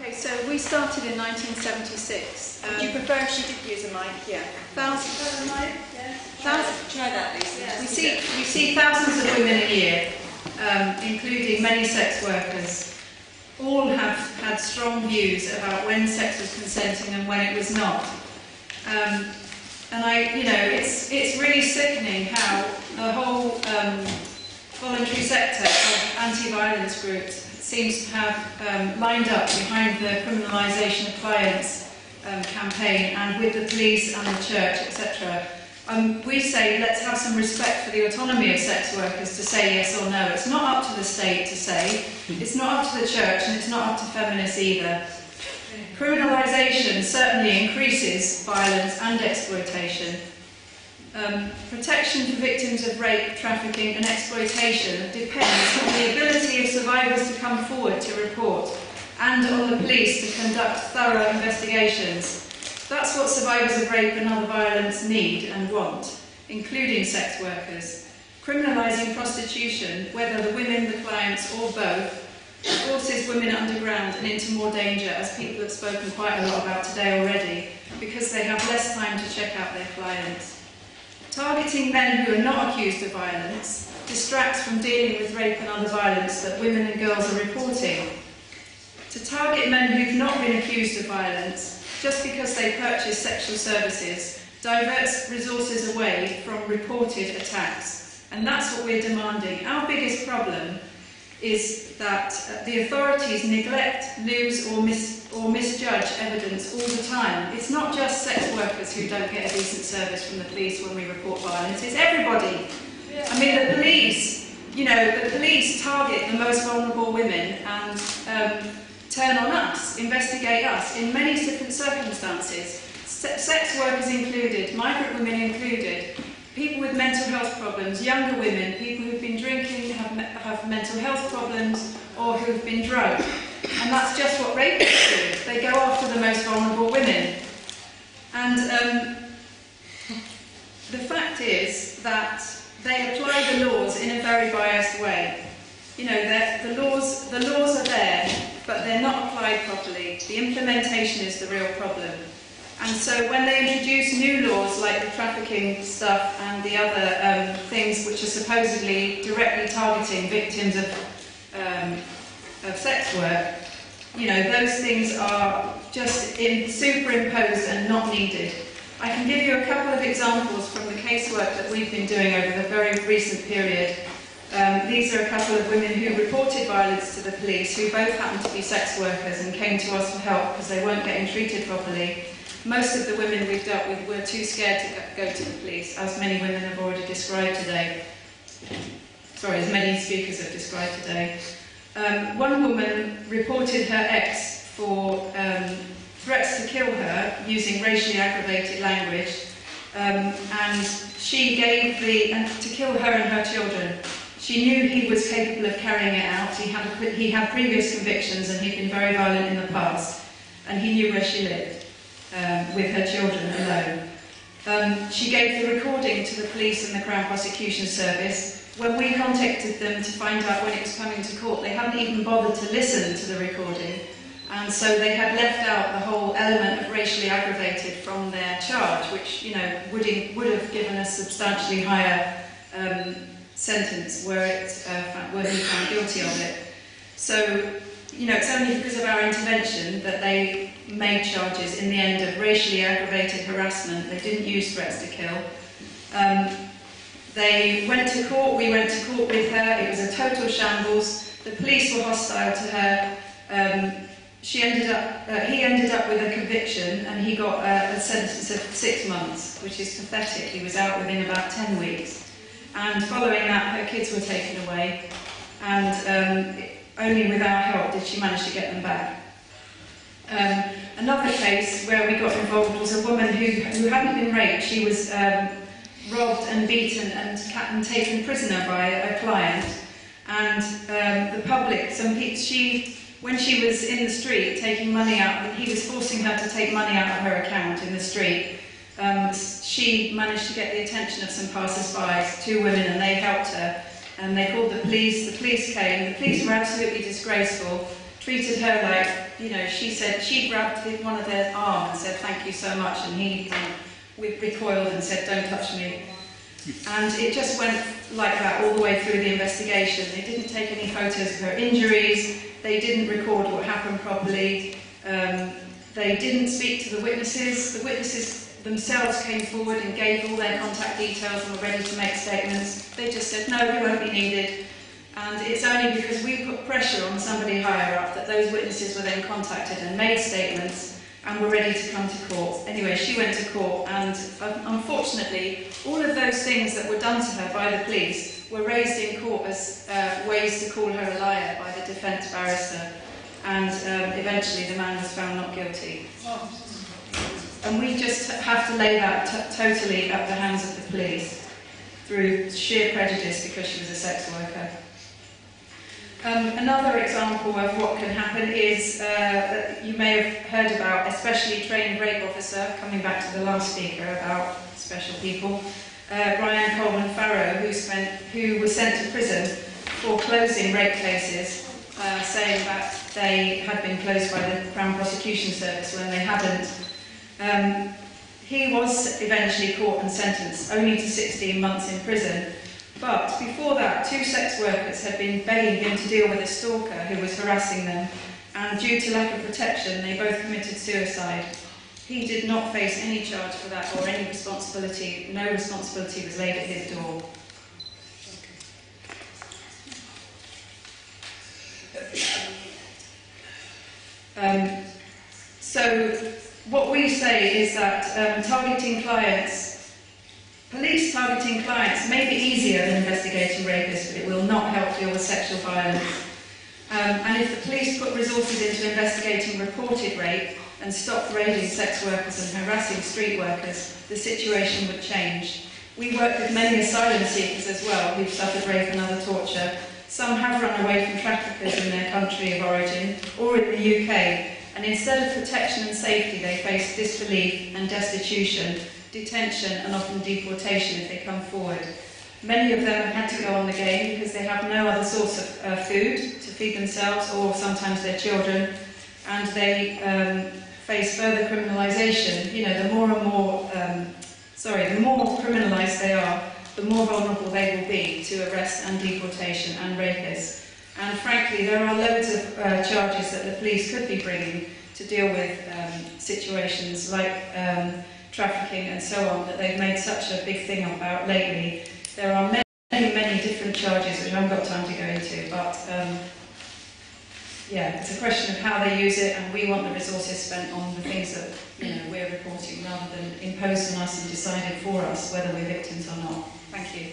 Okay, so we started in 1976. Would you prefer if she did use a mic? Yeah. Try that, Lisa. Yes. We see thousands of women a year, including many sex workers. All have had strong views about when sex was consenting and when it was not. And it's really sickening how the whole voluntary sector of anti-violence groups seems to have lined up behind the criminalisation of clients campaign, and with the police and the church, etc. We say let's have some respect for the autonomy of sex workers to say yes or no. It's not up to the state to say, it's not up to the church, and it's not up to feminists either. Criminalisation certainly increases violence and exploitation. Protection for victims of rape, trafficking and exploitation depends on the ability of survivors to come forward to report and on the police to conduct thorough investigations. That's what survivors of rape and other violence need and want, including sex workers. Criminalising prostitution, whether the women, the clients or both, forces women underground and into more danger, as people have spoken quite a lot about today already, because they have less time to check out their clients. Targeting men who are not accused of violence distracts from dealing with rape and other violence that women and girls are reporting. To target men who've not been accused of violence just because they purchase sexual services diverts resources away from reported attacks. And that's what we're demanding. Our biggest problem is that the authorities neglect, lose or misjudge evidence all the time. It's not just sex workers who don't get a decent service from the police when we report violence, it's everybody. I mean, the police target the most vulnerable women and turn on us, investigate us in many different circumstances. Sex workers included, migrant women included, people with mental health problems, younger women, people who've been drinking, have mental health problems, or who've been drugged. And that's just what rapists do. They go after the most vulnerable women. And the fact is that they apply the laws in a very biased way. You know, the laws are there, but they're not applied properly. The implementation is the real problem. And so when they introduce new laws like the trafficking stuff and the other things which are supposedly directly targeting victims of sex work, you know, those things are just superimposed and not needed. I can give you a couple of examples from the casework that we've been doing over the very recent period. These are a couple of women who reported violence to the police, who both happened to be sex workers and came to us for help because they weren't getting treated properly. Most of the women we've dealt with were too scared to go to the police, as many women have already described today. Sorry, as many speakers have described today. One woman reported her ex for threats to kill her using racially aggravated language, and she gave to kill her and her children. She knew he was capable of carrying it out. He had previous convictions and he'd been very violent in the past, and he knew where she lived. With her children alone. She gave the recording to the police and the Crown Prosecution Service. When we contacted them to find out when it was coming to court, they hadn't even bothered to listen to the recording, and so they had left out the whole element of racially aggravated from their charge, which, you know, would have given a substantially higher sentence were he found guilty of it. So, you know, it's only because of our intervention that they made charges in the end of racially aggravated harassment. They didn't use threats to kill. They went to court, we went to court with her, it was a total shambles. The police were hostile to her. He ended up with a conviction, and he got a sentence of 6 months, which is pathetic. He was out within about 10 weeks. And following that, her kids were taken away, and only with our help did she manage to get them back. Another case where we got involved was a woman who hadn't been raped. She was robbed and beaten and taken prisoner by a client. And the public, when she was in the street taking money out, he was forcing her to take money out of her account in the street. She managed to get the attention of some passers-by, 2 women, and they helped her. And they called the police came. The police were absolutely disgraceful, treated her like, you know, she said, she grabbed one of their arm and said, "Thank you so much," and he recoiled and said, "Don't touch me." And it just went like that all the way through the investigation. They didn't take any photos of her injuries, they didn't record what happened properly, they didn't speak to the witnesses. The witnesses themselves came forward and gave all their contact details and were ready to make statements. They just said, "No, we won't be needed." And it's only because we put pressure on somebody higher up that those witnesses were then contacted and made statements and were ready to come to court. Anyway, she went to court, and unfortunately, all of those things that were done to her by the police were raised in court as ways to call her a liar by the defence barrister, and eventually the man was found not guilty. And we just have to lay that totally at the hands of the police through sheer prejudice because she was a sex worker. Another example of what can happen is, you may have heard about a specially trained rape officer, coming back to the last speaker about special people, Ryan Coleman Farrow, who was sent to prison for closing rape cases, saying that they had been closed by the Crown Prosecution Service when they hadn't. He was eventually caught and sentenced only to 16 months in prison. But before that, 2 sex workers had been begging him to deal with a stalker who was harassing them, and due to lack of protection, they both committed suicide. He did not face any charge for that or any responsibility. No responsibility was laid at his door. So what we say is that police targeting clients may be easier than investigating rapists, but it will not help deal with sexual violence. And if the police put resources into investigating reported rape and stopped raiding sex workers and harassing street workers, the situation would change. We work with many asylum seekers as well who've suffered rape and other torture. Some have run away from traffickers in their country of origin or in the UK, and instead of protection and safety, they face disbelief and destitution, detention and often deportation if they come forward. Many of them have had to go on the game because they have no other source of food to feed themselves or sometimes their children, and they face further criminalisation. You know, the more criminalised they are, the more vulnerable they will be to arrest and deportation and rapists. And frankly, there are loads of charges that the police could be bringing to deal with situations like trafficking and so on that they've made such a big thing about lately. There are many different charges which I haven't got time to go into, but yeah, it's a question of how they use it, and we want the resources spent on the things that, you know, we're reporting rather than imposed on us and decided for us whether we're victims or not. Thank you.